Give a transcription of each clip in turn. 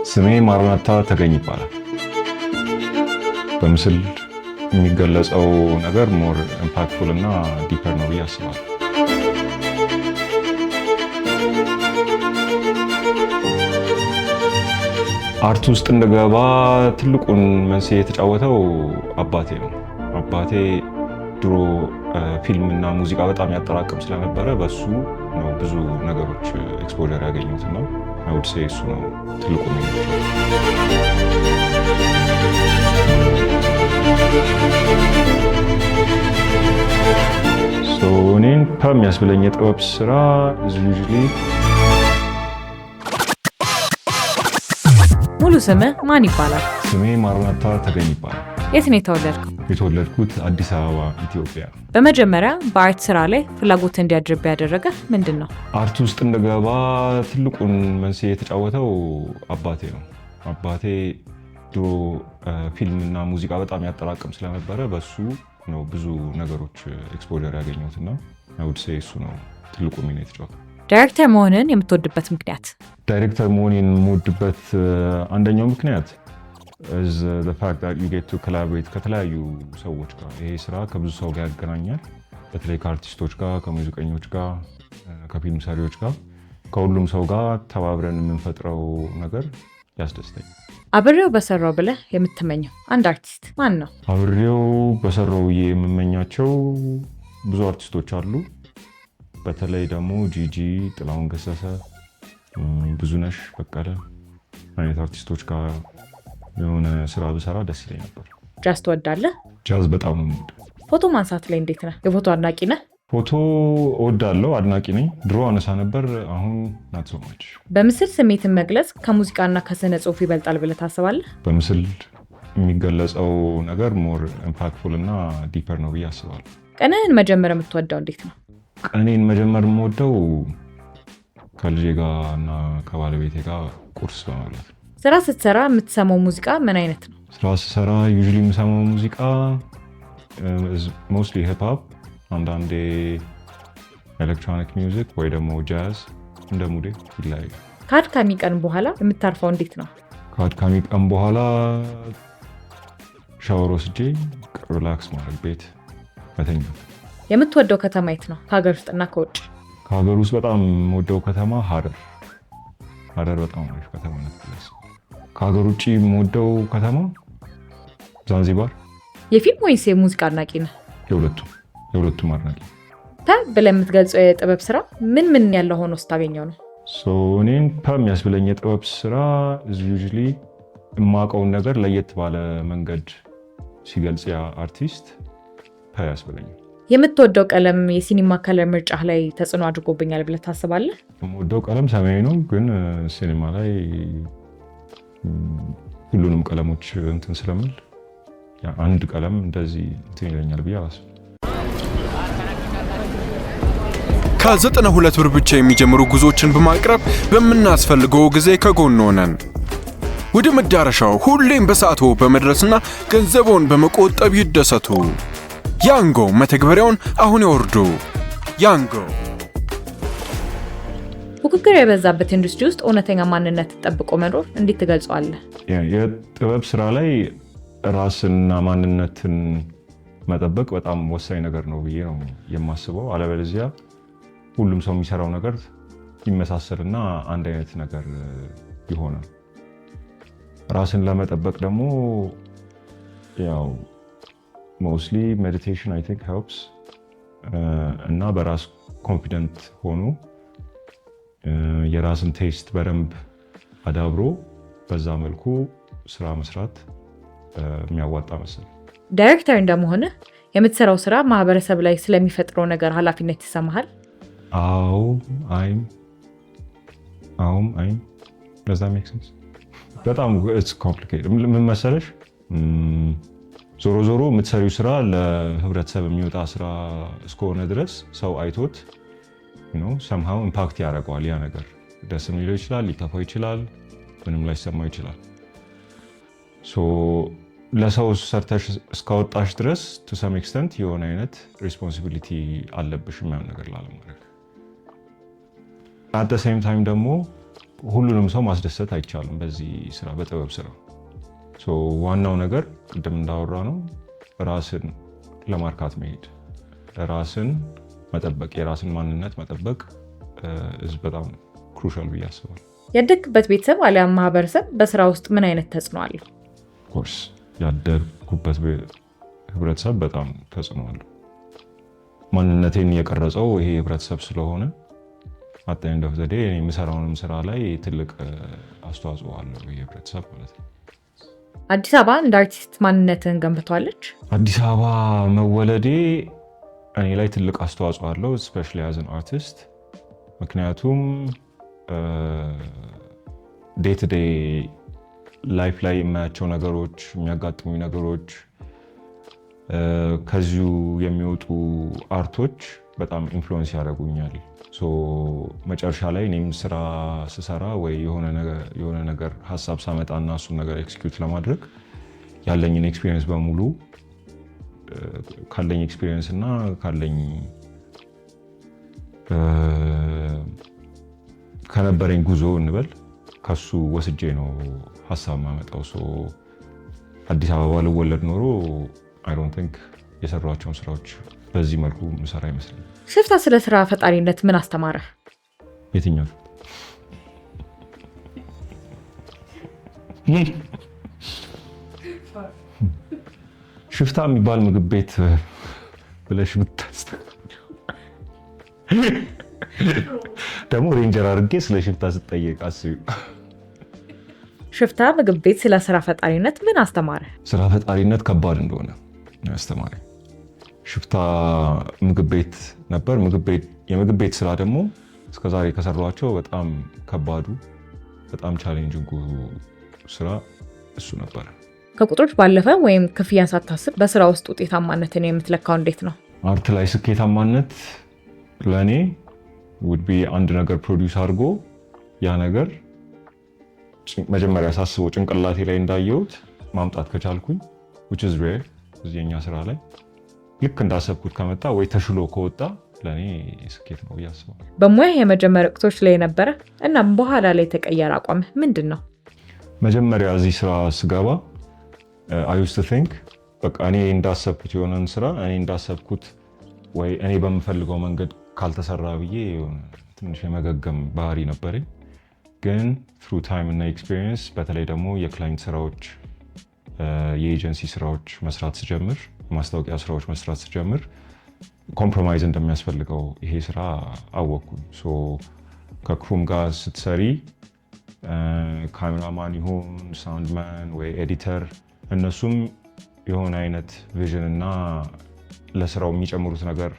ስሜ ማርናታ ተገኝ ይባላል። በምስል የሚገለጸው ነገር ሞር ኢምፓክትፉል እና ዲፐር ነው ብዬ አስባለሁ። አርት ውስጥ እንደገባ ትልቁን መንስኤ የተጫወተው አባቴ ነው። አባቴ ድሮ ፊልም እና ሙዚቃ በጣም ያጠራቅም ስለነበረ በሱ ነው ብዙ ነገሮች ኤክስፖዠር ያገኙት እና አይውድ ሴ እሱ ነው ትልቁ ሚና። እኔን ከሚያስብለኝ የጥበብ ስራ ዩዥሊ ሙሉ ስምህ ማን ይባላል? ስሜ ማርናታ ተገኝ ይባላል። የት ነው የተወለድከው? የተወለድኩት አዲስ አበባ ኢትዮጵያ። በመጀመሪያ በአርት ስራ ላይ ፍላጎት እንዲያድርብ ያደረገ ምንድን ነው? አርት ውስጥ እንደገባ ትልቁን መንስኤ የተጫወተው አባቴ ነው። አባቴ ድሮ ፊልም እና ሙዚቃ በጣም ያጠራቅም ስለነበረ በሱ ነው ብዙ ነገሮች ኤክስፖዠር ያገኙት እና አይውድ ሴ እሱ ነው ትልቁ ሚና የተጫወተው። ዳይሬክተር መሆንን የምትወድበት ምክንያት? ዳይሬክተር መሆንን የምወድበት አንደኛው ምክንያት is the fact that you get to collaborate ከተለያዩ ሰዎች ጋር። ይሄ ስራ ከብዙ ሰው ጋር ያገናኛል። በተለይ ከአርቲስቶች ጋር፣ ከሙዚቀኞች ጋር፣ ከፊልም ሰሪዎች ጋር፣ ከሁሉም ሰው ጋር ተባብረን የምንፈጥረው ነገር ያስደስተኛል። አብሬው በሰራው ብለህ የምትመኘው አንድ አርቲስት ማን ነው? አብሬው በሰራው የምመኛቸው ብዙ አርቲስቶች አሉ። በተለይ ደግሞ ጂጂ፣ ጥላሁን ገሰሰ፣ ብዙነሽ በቀለ አይነት አርቲስቶች ጋር የሆነ ስራ ብሰራ ደስ ይለኝ ነበር። ጃዝ ትወዳለህ? ጃዝ በጣም ነው የምወደው። ፎቶ ማንሳት ላይ እንዴት ነህ? የፎቶ አድናቂ ነህ? ፎቶ እወዳለሁ፣ አድናቂ ነኝ። ድሮ አነሳ ነበር፣ አሁን ናት ሶ ማች። በምስል ስሜትን መግለጽ ከሙዚቃና ከስነ ጽሁፍ ይበልጣል ብለህ ታስባለህ? በምስል የሚገለጸው ነገር ሞር ኢምፓክትፉል እና ዲፐር ነው ብዬ አስባለሁ። ቀንህን መጀመር የምትወደው እንዴት ነው? ቀኔን መጀመር የምወደው ከልጄ ጋር እና ከባለቤቴ ጋር ቁርስ በመብላት ነው። ስራ ስትሰራ የምትሰማው ሙዚቃ ምን አይነት ነው? ስራ ስሰራ ዩዥሊ የምሰማው ሙዚቃ ሞስትሊ ሂፕሆፕ፣ አንዳንዴ ኤሌክትሮኒክ ሚውዚክ ወይ ደግሞ ጃዝ፣ እንደ ሙዴ ይለያያል። ከአድካሚ ቀን በኋላ የምታርፈው እንዴት ነው? ከአድካሚ ቀን በኋላ ሻወር ወስጄ ሪላክስ ማድረግ፣ ቤት መተኛት። የምትወደው ከተማ የት ነው? ከሀገር ውስጥና ከውጭ? ከሀገር ውስጥ በጣም የምወደው ከተማ ሀረር በጣም አሪፍ ከተማ ናት። ከሀገር ውጭ የምወደው ከተማ ዛንዚባር። የፊልም ወይስ የሙዚቃ አድናቂ ነህ? የሁለቱም አድናቂ። ብለህ የምትገልጸው የጥበብ ስራ ምን ያለው ሆኖ ስታገኘው ነው? እኔን የሚያስብለኝ የጥበብ ስራ ዩዥሊ የማውቀውን ነገር ለየት ባለ መንገድ ሲገልጽ ያ አርቲስት ያስብለኛል። የምትወደው ቀለም የሲኒማ ከለር ምርጫህ ላይ ተጽዕኖ አድርጎብኛል ብለህ ታስባለህ? የምወደው ቀለም ሰማያዊ ነው፣ ግን ሲኒማ ላይ ሁሉንም ቀለሞች እንትን ስለምል አንድ ቀለም እንደዚህ እንትን ይለኛል ብዬ አላስብም። ከ92 ብር ብቻ የሚጀምሩ ጉዞዎችን በማቅረብ በምናስፈልገው ጊዜ ከጎን ሆነን ወደ መዳረሻው ሁሌም በሰዓቱ በመድረስና ገንዘቦን በመቆጠብ ይደሰቱ። ያንጎ መተግበሪያውን አሁን ያወርዱ። ያንጎ። ፉክክር የበዛበት ኢንዱስትሪ ውስጥ እውነተኛ ማንነት ጠብቆ መኖር እንዴት ትገልጸዋለህ? የጥበብ ስራ ላይ ራስንና ማንነትን መጠበቅ በጣም ወሳኝ ነገር ነው ብዬ ነው የማስበው። አለበለዚያ ሁሉም ሰው የሚሰራው ነገር ይመሳሰልና አንድ አይነት ነገር ይሆናል። ራስን ለመጠበቅ ደግሞ ያው ሞስትሊ ሜዲቴሽን አይ ቲንክ ሄልፕስ እና በራስ ኮንፊደንት ሆኖ የራስን ቴስት በደንብ አዳብሮ በዛ መልኩ ስራ መስራት የሚያዋጣ መሰለኝ። ዳይሬክተር እንደመሆንህ የምትሰራው ስራ ማህበረሰብ ላይ ስለሚፈጥረው ነገር ኃላፊነት ይሰማሃል? አዎ አይም does that make sense? በጣም it's complicated። ምን መሰለሽ ዞሮ የምትሰሪው ስራ ለህብረተሰብ የሚወጣ ስራ እስከሆነ ድረስ ሰው አይቶት somehow ኢምፓክት ያደርገዋል። ያ ነገር ደስ ሊለው ይችላል፣ ሊከፋው ይችላል፣ ምንም ላይሰማው ይችላል። ለሰው ሰርተሽ እስካወጣሽ ድረስ to some extent የሆነ አይነት ሪስፖንሲቢሊቲ አለብሽ የሚሆን ነገር ላለማድረግ። at the same time ደግሞ ሁሉንም ሰው ማስደሰት አይቻልም በዚህ ስራ በጥበብ ስራ። ዋናው ነገር ቅድም እንዳወራ ነው ራስን ለማርካት መሄድ፣ ራስን መጠበቅ፣ የራስን ማንነት መጠበቅ በጣም ክሩሻል ብዬ አስባለሁ። ያደግበት ቤተሰብ አሊያም ማህበረሰብ በስራ ውስጥ ምን አይነት ተጽዕኖ አለው? ኮርስ ያደግኩበት ህብረተሰብ በጣም ተጽዕኖ አለው። ማንነቴን የቀረጸው ይሄ ህብረተሰብ ስለሆነ አጠኝ ደፍዘዴ የምሰራውንም ስራ ላይ ትልቅ አስተዋጽኦ አለው ይሄ ህብረተሰብ ማለት ነው። አዲስ አበባ እንደ አርቲስት ማንነትን ገንብቷለች? አዲስ አበባ መወለዴ እኔ ላይ ትልቅ አስተዋጽኦ አለው ስፔሻሊ አዝ አን አርቲስት። ምክንያቱም ዴይ ቱ ዴይ ላይፍ ላይ የማያቸው ነገሮች፣ የሚያጋጥሙ ነገሮች፣ ከዚሁ የሚወጡ አርቶች በጣም ኢንፍሉዌንስ ያደርጉኛል። መጨረሻ ላይ እኔም ስራ ስሰራ ወይ የሆነ ነገር ሀሳብ ሳመጣ እና እሱን ነገር ኤክስኪዩት ለማድረግ ያለኝን ኤክስፒሪየንስ በሙሉ ካለኝ ኤክስፒሪየንስ እና ከነበረኝ ጉዞ እንበል ከሱ ወስጄ ነው ሀሳብ ማመጣው። አዲስ አበባ ልወለድ ኖሮ አይ ዶንት ቲንክ የሰሯቸውን ስራዎች በዚህ መልኩ ምሰራ አይመስለኝም። ሽፍታ ስለ ስራ ፈጣሪነት ምን አስተማረ? የትኛው ሽፍታ የሚባል ምግብ ቤት ብለሽ ብታስተ ደግሞ ሬንጀር አድርጌ ስለ ሽፍታ ስጠየቅ አስቢው። ሽፍታ ምግብ ቤት ስለ ስራ ፈጣሪነት ምን አስተማረ? ስራ ፈጣሪነት ከባድ እንደሆነ አስተማረ። ሽፍታ ምግብ ቤት ነበር። የምግብ ቤት ስራ ደግሞ እስከዛሬ ከሰሯቸው በጣም ከባዱ በጣም ቻሌንጂንጉ ስራ እሱ ነበር። ከቁጥሮች ባለፈ ወይም ክፍያን ሳታስብ በስራ ውስጥ ውጤታማነትን የምትለካው እንዴት ነው? አርት ላይ ስኬታማነት ለእኔ ውድ ቢ አንድ ነገር ፕሮዲውስ አድርጎ ያ ነገር መጀመሪያ ሳስበው ጭንቅላቴ ላይ እንዳየሁት ማምጣት ከቻልኩኝ which is rare እዚህኛ ስራ ላይ ልክ እንዳሰብኩት ከመጣ ወይ ተሽሎ ከወጣ ለእኔ ስኬት ነው ያስባል። በሙያ የመጀመሪያ ወቅቶች ላይ ነበረ እና በኋላ ላይ የተቀየረ አቋም ምንድን ነው? መጀመሪያ እዚህ ስራ ስገባ I used to think በቃ እኔ እንዳሰብኩት የሆነን ስራ እኔ እንዳሰብኩት ወይ እኔ በምፈልገው መንገድ ካልተሰራ ብዬ ትንሽ የመገገም ባህሪ ነበረኝ። ግን through time እና experience በተለይ ደግሞ የክላይንት ስራዎች የኤጀንሲ ስራዎች መስራት ስጀምር ማስታወቂያ ስራዎች መስራት ስጀምር ኮምፕሮማይዝ እንደሚያስፈልገው ይሄ ስራ አወቅኩኝ። ከክሩም ጋር ስትሰሪ ካሜራማን ይሁን ሳውንድማን ወይ ኤዲተር እነሱም የሆነ አይነት ቪዥን እና ለስራው የሚጨምሩት ነገር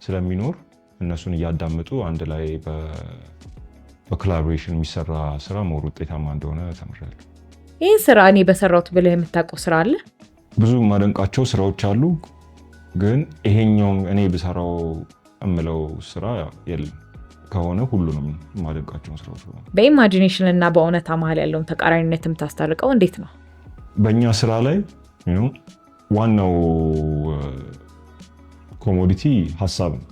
ስለሚኖር እነሱን እያዳመጡ አንድ ላይ በኮላቦሬሽን የሚሰራ ስራ ሞር ውጤታማ እንደሆነ ተምሬያለሁ። ይህን ስራ እኔ በሰራሁት ብለህ የምታውቀው ስራ አለ? ብዙ ማደንቃቸው ስራዎች አሉ፣ ግን ይሄኛው እኔ ብሰራው እምለው ስራ የለም። ከሆነ ሁሉንም ማደንቃቸውን ስራዎች ነው። በኢማጂኔሽን እና በእውነታ መሀል ያለውን ተቃራኒነት የምታስታርቀው እንዴት ነው? በእኛ ስራ ላይ ዋናው ኮሞዲቲ ሀሳብ ነው።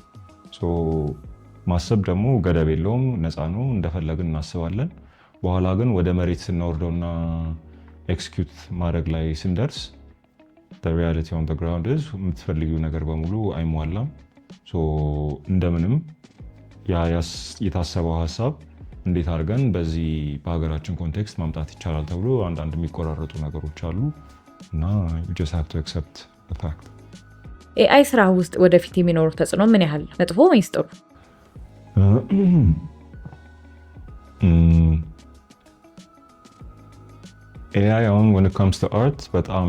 ማሰብ ደግሞ ገደብ የለውም፣ ነፃ ነው፣ እንደፈለግን እናስባለን። በኋላ ግን ወደ መሬት ስናወርደውና ኤክስኪዩት ማድረግ ላይ ስንደርስ ሪያሊቲ ኦን ግራውንድ የምትፈልጊው ነገር በሙሉ አይሟላም። እንደምንም የታሰበው ሀሳብ እንዴት አድርገን በዚህ በሀገራችን ኮንቴክስት ማምጣት ይቻላል ተብሎ አንዳንድ የሚቆራረጡ ነገሮች አሉ እና you just have to accept the fact። ኤአይ ስራ ውስጥ ወደፊት የሚኖረው ተጽዕኖ ምን ያህል መጥፎ ወይስ ጥሩ? ኤአይ አሁን when it comes to art በጣም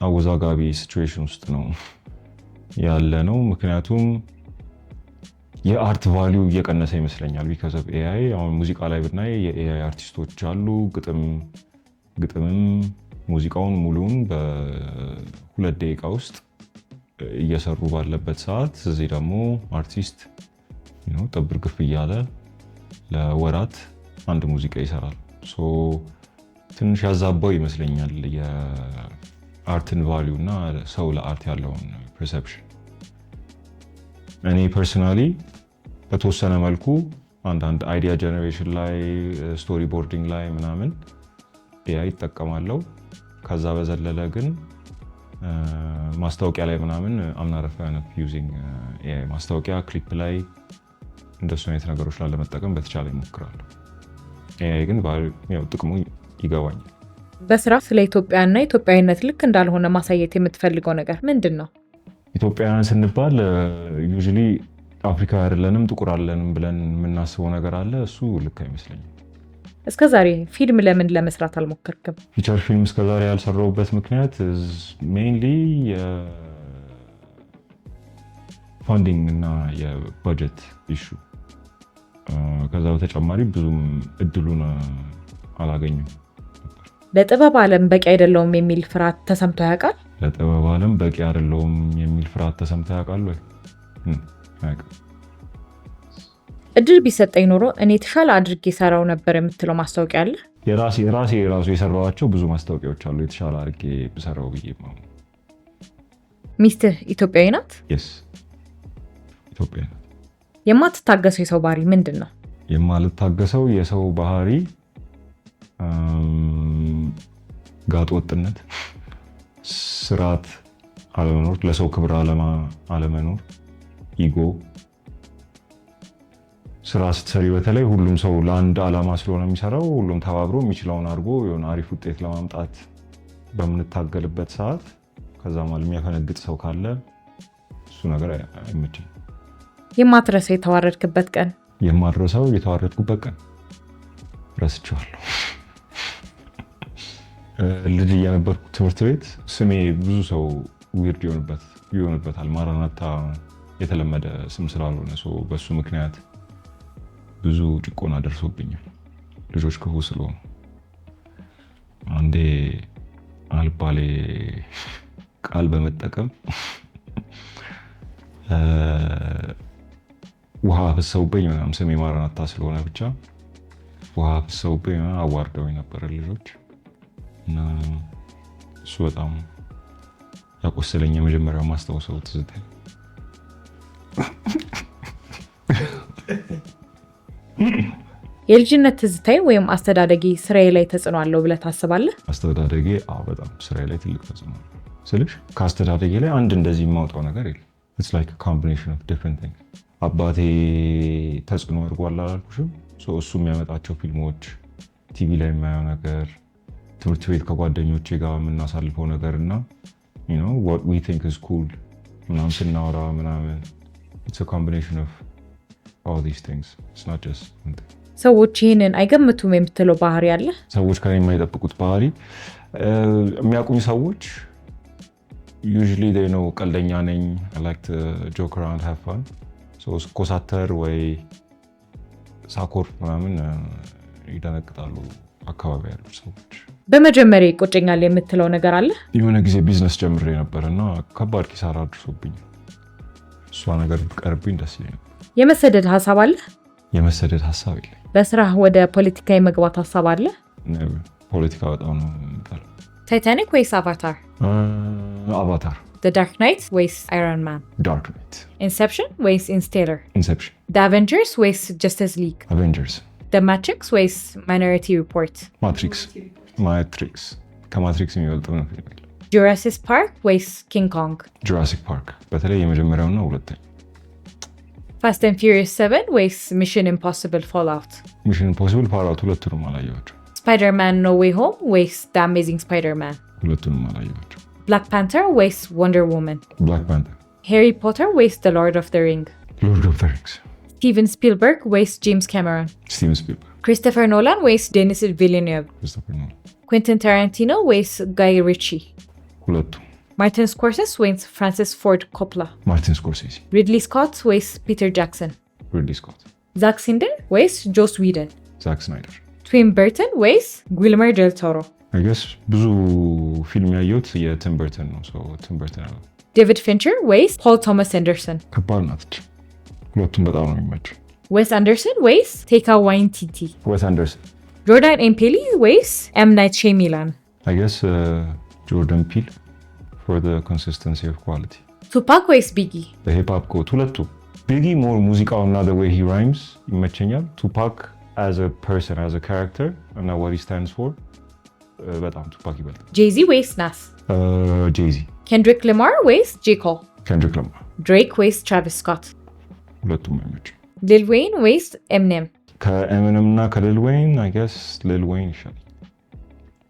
አወዛጋቢ ሲቹዌሽን ውስጥ ነው ያለ ነው። ምክንያቱም የአርት ቫሊዩ እየቀነሰ ይመስለኛል because of ኤአይ። አሁን ሙዚቃ ላይ ብናይ የኤአይ አርቲስቶች አሉ። ግጥምም ሙዚቃውን ሙሉን በ2 ደቂቃ ውስጥ እየሰሩ ባለበት ሰዓት እዚህ ደግሞ አርቲስት ጥብር ግፍ እያለ ለወራት አንድ ሙዚቃ ይሰራል። ትንሽ ያዛባው ይመስለኛል የአርትን ቫሊዩ እና ሰው ለአርት ያለውን ፐርሰፕሽን። እኔ ፐርሰናሊ በተወሰነ መልኩ አንዳንድ አይዲያ ጀነሬሽን ላይ ስቶሪ ቦርዲንግ ላይ ምናምን ኤአይ ይጠቀማለሁ። ከዛ በዘለለ ግን ማስታወቂያ ላይ ምናምን አምናረፍ አይነት ዩዚንግ ኤአይ ማስታወቂያ ክሊፕ ላይ እንደሱ አይነት ነገሮች ላይ ለመጠቀም በተቻለ ይሞክራለሁ። ኤአይ ግን ያው ጥቅሙ ይገባኛል። በስራ ስለ ኢትዮጵያና ኢትዮጵያዊነት ልክ እንዳልሆነ ማሳየት የምትፈልገው ነገር ምንድን ነው? ኢትዮጵያውያን ስንባል ዩዥሊ አፍሪካ አይደለንም ጥቁር አለንም ብለን የምናስበው ነገር አለ። እሱ ልክ አይመስለኝም። እስከዛሬ ፊልም ለምን ለመስራት አልሞከርክም? ፊቸር ፊልም እስከዛሬ ያልሰራሁበት ምክንያት ሜይንሊ የፋንዲንግ እና የበጀት ኢሹ። ከዛ በተጨማሪ ብዙም እድሉን አላገኙም። ለጥበብ ዓለም በቂ አይደለውም የሚል ፍርሃት ተሰምቶ ያውቃል? ለጥበብ ዓለም በቂ አይደለውም የሚል ፍርሃት ተሰምቶ ያውቃል ወይ? እድል ቢሰጠኝ ኖሮ እኔ የተሻለ አድርጌ ሰራው ነበር የምትለው ማስታወቂያ አለ? የራሴ የሰራኋቸው ብዙ ማስታወቂያዎች አሉ የተሻለ አድርጌ ብሰራው ብዬ። ሚስትህ ኢትዮጵያዊ ናት? የስ ኢትዮጵያዊ ናት። የማትታገሰው የሰው ባህሪ ምንድን ነው? የማልታገሰው የሰው ባህሪ ጋጥ ወጥነት፣ ስርዓት አለመኖር፣ ለሰው ክብር አለመኖር፣ ኢጎ። ስራ ስትሰሪ በተለይ ሁሉም ሰው ለአንድ ዓላማ ስለሆነ የሚሰራው ሁሉም ተባብሮ የሚችለውን አድርጎ የሆነ አሪፍ ውጤት ለማምጣት በምንታገልበት ሰዓት ከዛ ማለት የሚያፈነግጥ ሰው ካለ እሱ ነገር አይመችም። የማትረሳው የተዋረድክበት ቀን? የማትረሳው የተዋረድኩበት ቀን ረስቼዋለሁ። ልጅ እየነበርኩ ትምህርት ቤት ስሜ ብዙ ሰው ዊርድ ይሆንበታል። ማራናታ የተለመደ ስም ስላልሆነ በሱ ምክንያት ብዙ ጭቆና ደርሶብኛል። ልጆች ክፉ ስለሆኑ አንዴ አልባሌ ቃል በመጠቀም ውሃ ፍሰውብኝ ምናምን ስሜ ማራናታ ስለሆነ ብቻ ውሃ ፍሰውብኝ አዋርደውኝ ነበር ልጆች እና እሱ በጣም ያቆሰለኝ የመጀመሪያው ማስታወሰው ትዝታ። የልጅነት ትዝታዬ ወይም አስተዳደጌ ስራዬ ላይ ተጽዕኖ አለው ብለህ ታስባለህ? አስተዳደጌ በጣም ስራዬ ላይ ትልቅ ተጽዕኖ አለው ስልሽ ከአስተዳደጌ ላይ አንድ እንደዚህ የማውጣው ነገር የለም። It's like a combination of different things. አባቴ ተጽዕኖ አድርጓል አላልኩሽም? እሱ የሚያመጣቸው ፊልሞች፣ ቲቪ ላይ የማየው ነገር፣ ትምህርት ቤት ከጓደኞቼ ጋር የምናሳልፈው ነገር እና what we think is cool ምናምን ስናወራ ምናምን it's a combination of all these things. It's not just one thing. ሰዎች ይህንን አይገምቱም የምትለው ባህሪ አለ? ሰዎች ከኔ የማይጠብቁት ባህሪ የሚያውቁኝ ሰዎች usually they know ቀልደኛ ነኝ. I like to joke around, have fun. ኮሳተር ወይ ሳኮር ምናምን ይደነግጣሉ አካባቢ ያሉ ሰዎች። በመጀመሪያ ይቆጨኛል የምትለው ነገር አለ? የሆነ ጊዜ ቢዝነስ ጀምሬ ነበር እና ከባድ ኪሳራ አድርሶብኝ እሷ ነገር ቀርብኝ ደስ ይለኛል። የመሰደድ ሀሳብ አለ? የመሰደድ ሀሳብ የለኝም። በስራ ወደ ፖለቲካ የመግባት ሀሳብ አለ? ፖለቲካ በጣም ነው የምጠላው። ታይታኒክ ወይስ አቫታር? አቫታር። The Dark Knight ወይስ Iron Man? Dark Knight. Inception ወይስ Interstellar? Inception. The Avengers ወይስ Justice League? Avengers. The Matrix ወይስ Minority Report? Matrix. ከማትሪክስ የሚበልጥ ነው ፊልም የለም። Jurassic Park ወይስ King Kong? Jurassic Park በተለይ የመጀመሪያውና ሁለተኛው። Fast and Furious 7 ወይስ Mission Impossible Fallout? Mission Impossible Fallout ሁለቱንም አላየኋቸው። Spider-Man No Way Home ወይስ The Amazing Spider-Man? ሁለቱንም አላየኋቸው። Black Panther ወይስ Wonder Woman? Black Panther. Harry Potter ወይስ The Lord of the Ring? Lord of the Rings. Steven Spielberg ወይስ James Cameron? Steven Spielberg. Christopher Nolan ወይስ Denis Villeneuve? Christopher Nolan. Quentin Tarantino ወይስ Guy Ritchie? ሁለቱ። Martin Scorsese ወይስ Francis Ford Coppola? Martin Scorsese. Ridley Scott ወይስ Peter Jackson? Ridley Scott. Zack Snyder ወይስ Joss Whedon? Zack Snyder. Tim Burton ወይስ Guillermo del Toro? I guess ብዙ ፊልም ያየሁት የቲም በርተን ነው። ቲም በርተን ነው። ዴቪድ ፊንቸር ወይስ ፖል ቶማስ አንደርሰን? ከባድ ናት። ሁለቱም በጣም ነው የሚመቸው። ዌስ አንደርሰን ወይስ ቴካ ዋይቲቲ? ዌስ አንደርሰን። ጆርዳን ኤም ፔሊ ወይስ ኤም ናይት ሼሚላን? I guess ጆርዳን ፒል for the consistency of quality. ቱፓክ ወይስ ቢጊ? በሂፕ ሆፕ ኮት ሁለቱ ቢጊ ሞር ሙዚቃውና the way he rhymes ይመቸኛል። ቱፓክ as a person as a character እና what he stands for በጣም ቱፓክ ይበልጣል። ጄዚ ወይስ ናስ? ጄዚ። ኬንድሪክ ለማር ወይስ ጄ ኮል? ኬንድሪክ ለማር። ድሬክ ወይስ ትራቪስ ስኮት? ሁለቱም አይመችም። ሊል ዌይን ወይስ ኤምኔም? ከኤምኔም እና ከሊል ዌይን አይ ጌስ ሊል ዌይን ይሻላል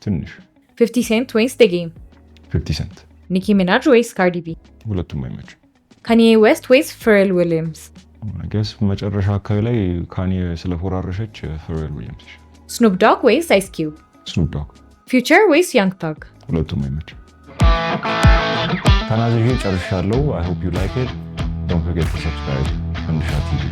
ትንሽ። 50 ሴንት ወይስ ዘ ጌም? 50 ሴንት። ኒኪ ሚናጅ ወይስ ካርዲ ቢ? ሁለቱም አይመችም። ካኒዬ ዌስት ወይስ ፈሬል ዊሊያምስ? አይ ጌስ መጨረሻ አካባቢ ላይ ካኒዬ ስለፎራረሸች ፈሬል ዊሊያምስ ይሻላል። ስኑፕ ዶግ ወይስ አይስ ኪዩብ? ስኑፕ ዶግ። ፊውቸር ወይስ ያንግ ታግ? ሁለቱም አይመችም። ተናዝዤ ጨርሻለሁ። I hope you like it. Don't forget to subscribe. ፈንድሻ ቲቪ